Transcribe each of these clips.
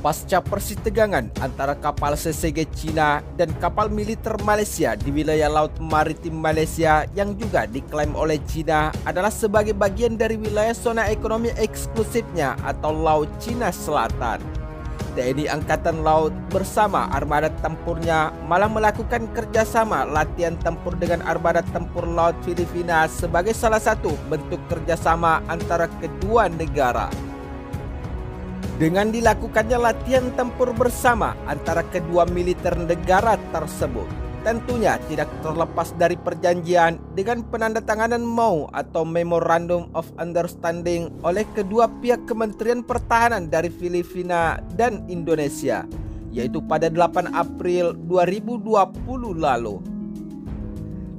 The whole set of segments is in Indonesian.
Pasca persitegangan antara kapal CCG Cina dan kapal militer Malaysia di wilayah Laut Maritim Malaysia yang juga diklaim oleh Cina adalah sebagai bagian dari wilayah zona ekonomi eksklusifnya atau Laut Cina Selatan. TNI Angkatan Laut bersama armada tempurnya malah melakukan kerjasama latihan tempur dengan armada tempur laut Filipina sebagai salah satu bentuk kerjasama antara kedua negara. Dengan dilakukannya latihan tempur bersama antara kedua militer negara tersebut, tentunya tidak terlepas dari perjanjian dengan penandatanganan MOU atau Memorandum of Understanding oleh kedua pihak Kementerian Pertahanan dari Filipina dan Indonesia, yaitu pada 8 April 2020 lalu.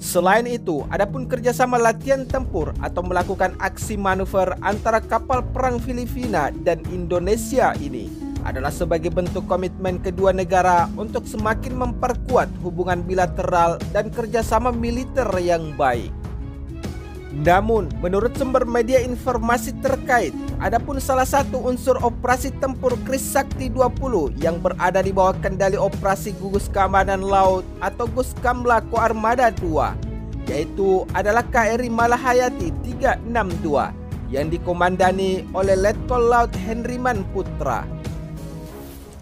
Selain itu, adapun kerjasama latihan tempur atau melakukan aksi manuver antara kapal perang Filipina dan Indonesia ini adalah sebagai bentuk komitmen kedua negara untuk semakin memperkuat hubungan bilateral dan kerjasama militer yang baik. Namun, menurut sumber media informasi terkait, adapun salah satu unsur operasi tempur Kris Sakti 20 yang berada di bawah kendali operasi Gugus Keamanan Laut atau Guskamla Koarmada 2, yaitu adalah KRI Malahayati 362 yang dikomandani oleh Letkol Laut Henryman Putra.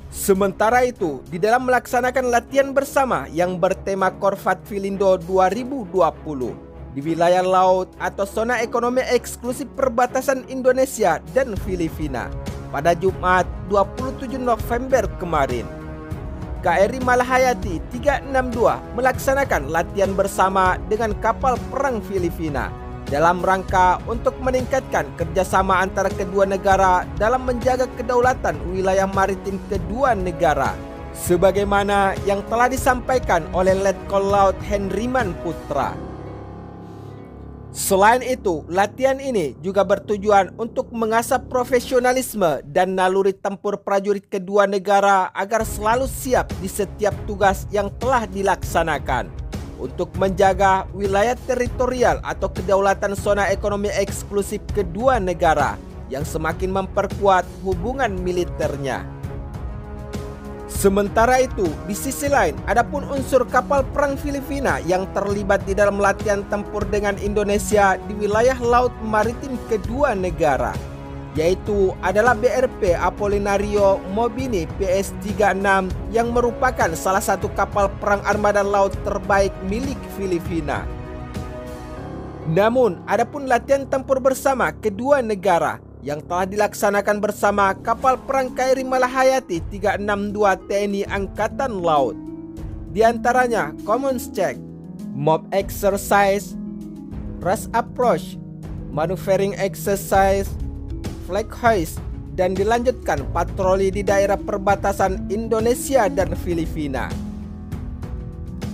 Sementara itu, di dalam melaksanakan latihan bersama yang bertema Korvat Filindo 2020 di wilayah laut atau zona ekonomi eksklusif perbatasan Indonesia dan Filipina pada Jumat 27 November kemarin, KRI Malahayati 362 melaksanakan latihan bersama dengan kapal perang Filipina dalam rangka untuk meningkatkan kerjasama antara kedua negara dalam menjaga kedaulatan wilayah maritim kedua negara, sebagaimana yang telah disampaikan oleh Letkol Laut Henryman Putra. Selain itu, latihan ini juga bertujuan untuk mengasah profesionalisme dan naluri tempur prajurit kedua negara agar selalu siap di setiap tugas yang telah dilaksanakan untuk menjaga wilayah teritorial atau kedaulatan zona ekonomi eksklusif kedua negara yang semakin memperkuat hubungan militernya. Sementara itu, di sisi lain, adapun unsur kapal perang Filipina yang terlibat di dalam latihan tempur dengan Indonesia di wilayah laut maritim kedua negara, yaitu adalah BRP Apolinario Mobini PS-36 yang merupakan salah satu kapal perang armada laut terbaik milik Filipina. Namun, adapun latihan tempur bersama kedua negara yang telah dilaksanakan bersama kapal perang KRI Malahayati 362 TNI Angkatan Laut, di antaranya Commons Check, Mob Exercise, Rush Approach, Maneuvering Exercise, Flag Hoist, dan dilanjutkan patroli di daerah perbatasan Indonesia dan Filipina.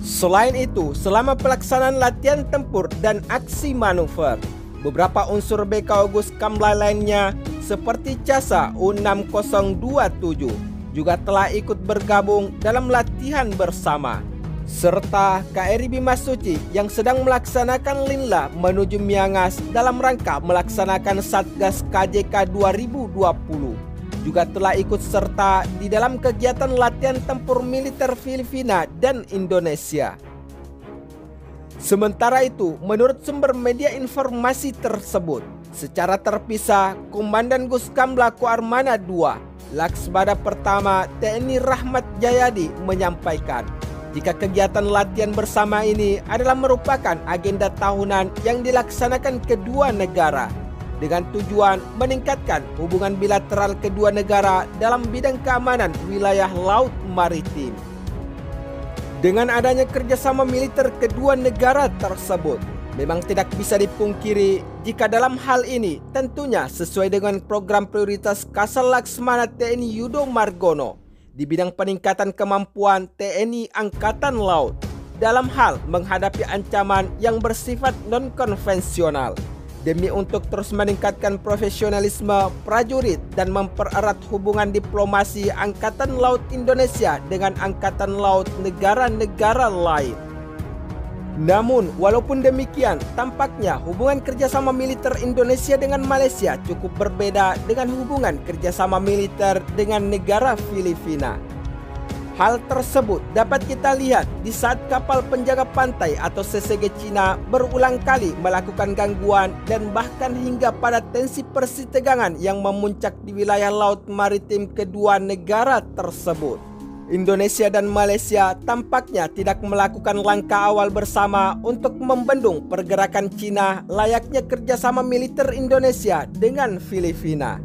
Selain itu, selama pelaksanaan latihan tempur dan aksi manuver, beberapa unsur BKO Guskamla lainnya seperti CASA U6027 juga telah ikut bergabung dalam latihan bersama, serta KRI Bimasuci yang sedang melaksanakan Linla menuju Miangas dalam rangka melaksanakan Satgas KJK 2020 juga telah ikut serta di dalam kegiatan latihan tempur militer Filipina dan Indonesia. Sementara itu, menurut sumber media informasi tersebut, secara terpisah, Komandan Guskamla Koarmada 2, Laksmada Pertama TNI Rahmat Jayadi menyampaikan, jika kegiatan latihan bersama ini adalah merupakan agenda tahunan yang dilaksanakan kedua negara dengan tujuan meningkatkan hubungan bilateral kedua negara dalam bidang keamanan wilayah laut maritim. Dengan adanya kerjasama militer kedua negara tersebut, memang tidak bisa dipungkiri jika dalam hal ini tentunya sesuai dengan program prioritas Kasal Laksmana TNI Yudo Margono di bidang peningkatan kemampuan TNI Angkatan Laut dalam hal menghadapi ancaman yang bersifat non-konvensional, demi untuk terus meningkatkan profesionalisme prajurit dan mempererat hubungan diplomasi Angkatan Laut Indonesia dengan Angkatan Laut negara-negara lain. Namun, walaupun demikian, tampaknya hubungan kerjasama militer Indonesia dengan Malaysia cukup berbeda dengan hubungan kerjasama militer dengan negara Filipina. Hal tersebut dapat kita lihat di saat kapal penjaga pantai atau CCG Cina berulang kali melakukan gangguan dan bahkan hingga pada tensi persitegangan yang memuncak di wilayah laut maritim kedua negara tersebut. Indonesia dan Malaysia tampaknya tidak melakukan langkah awal bersama untuk membendung pergerakan Cina layaknya kerjasama militer Indonesia dengan Filipina.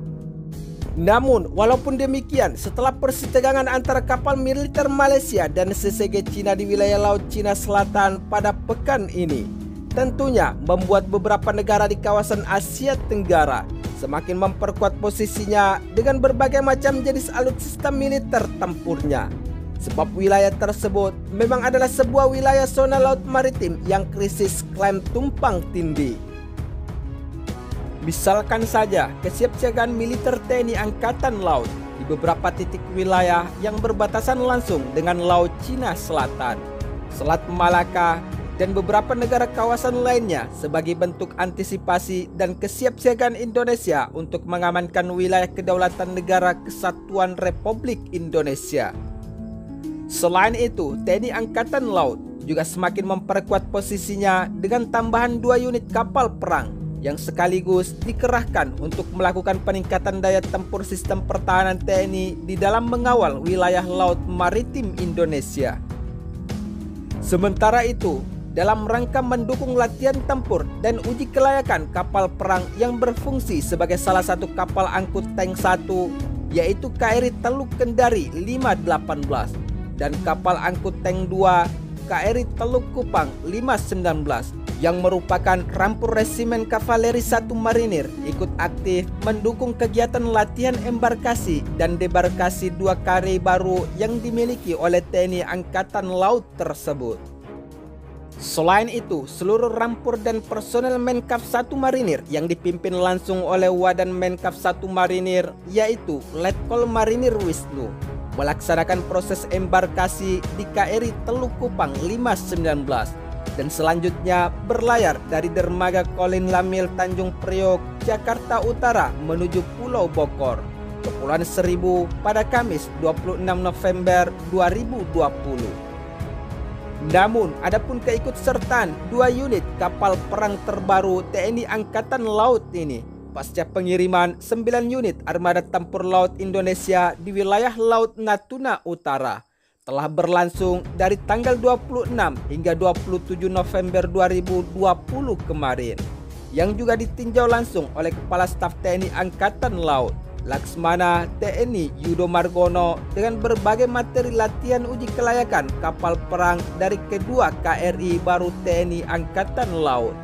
Namun, walaupun demikian, setelah persitegangan antara kapal militer Malaysia dan CCG Cina di wilayah Laut Cina Selatan pada pekan ini, tentunya membuat beberapa negara di kawasan Asia Tenggara semakin memperkuat posisinya dengan berbagai macam jenis alutsista militer tempurnya. Sebab wilayah tersebut memang adalah sebuah wilayah zona laut maritim yang krisis klaim tumpang tindih. Misalkan saja kesiapsiagaan militer TNI Angkatan Laut di beberapa titik wilayah yang berbatasan langsung dengan Laut Cina Selatan, Selat Malaka, dan beberapa negara kawasan lainnya sebagai bentuk antisipasi dan kesiapsiagaan Indonesia untuk mengamankan wilayah kedaulatan negara Kesatuan Republik Indonesia. Selain itu, TNI Angkatan Laut juga semakin memperkuat posisinya dengan tambahan 2 unit kapal perang yang sekaligus dikerahkan untuk melakukan peningkatan daya tempur sistem pertahanan TNI di dalam mengawal wilayah laut maritim Indonesia. Sementara itu, dalam rangka mendukung latihan tempur dan uji kelayakan kapal perang yang berfungsi sebagai salah satu kapal angkut tank 1, yaitu KRI Teluk Kendari 518 dan kapal angkut tank 2 KRI Teluk Kupang 519 yang merupakan rampur resimen kavaleri 1 marinir ikut aktif mendukung kegiatan latihan embarkasi dan debarkasi 2 KRI baru yang dimiliki oleh TNI Angkatan Laut tersebut. Selain itu, seluruh rampur dan personel Menkap 1 Marinir yang dipimpin langsung oleh Wadan Menkap 1 Marinir yaitu Letkol Marinir Wisnu melaksanakan proses embarkasi di KRI Teluk Kupang 519 dan selanjutnya berlayar dari dermaga Kolin Lamil Tanjung Priok, Jakarta Utara menuju Pulau Bokor, Kepulauan Seribu pada Kamis 26 November 2020. Namun, adapun keikutsertaan 2 unit kapal perang terbaru TNI Angkatan Laut ini pasca pengiriman 9 unit armada tempur laut Indonesia di wilayah Laut Natuna Utara telah berlangsung dari tanggal 26 hingga 27 November 2020 kemarin, yang juga ditinjau langsung oleh Kepala Staf TNI Angkatan Laut Laksmana TNI Yudo Margono dengan berbagai materi latihan uji kelayakan kapal perang dari kedua KRI baru TNI Angkatan Laut.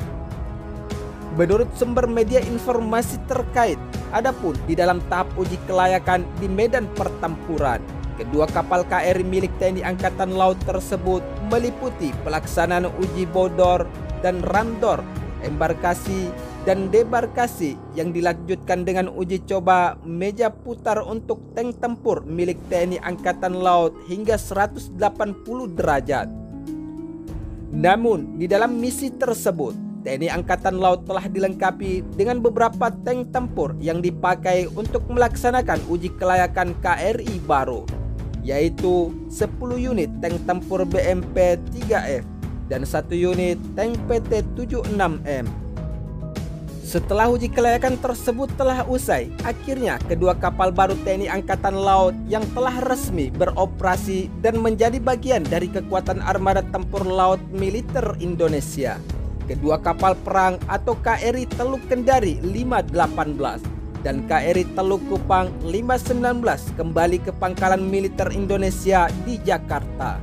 Menurut sumber media informasi terkait, adapun di dalam tahap uji kelayakan di medan pertempuran, kedua kapal KRI milik TNI Angkatan Laut tersebut meliputi pelaksanaan uji bodor dan ramdor, embarkasi dan debarkasi yang dilanjutkan dengan uji coba meja putar untuk tank tempur milik TNI Angkatan Laut hingga 180 derajat. Namun, di dalam misi tersebut, TNI Angkatan Laut telah dilengkapi dengan beberapa tank tempur yang dipakai untuk melaksanakan uji kelayakan KRI baru, yaitu 10 unit tank tempur BMP 3F dan 1 unit tank PT 76M. Setelah uji kelayakan tersebut telah usai, akhirnya kedua kapal baru TNI Angkatan Laut yang telah resmi beroperasi dan menjadi bagian dari kekuatan armada tempur laut militer Indonesia. Kedua kapal perang atau KRI Teluk Kendari 518 dan KRI Teluk Kupang 519 kembali ke pangkalan militer Indonesia di Jakarta.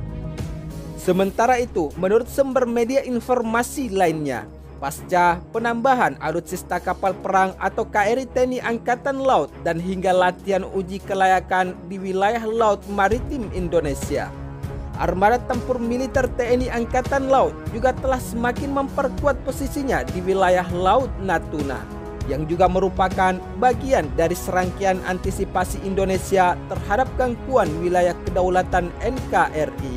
Sementara itu, menurut sumber media informasi lainnya, pasca penambahan alutsista kapal perang atau KRI TNI Angkatan Laut dan hingga latihan uji kelayakan di wilayah laut maritim Indonesia, armada tempur militer TNI Angkatan Laut juga telah semakin memperkuat posisinya di wilayah Laut Natuna, yang juga merupakan bagian dari serangkaian antisipasi Indonesia terhadap gangguan wilayah kedaulatan NKRI.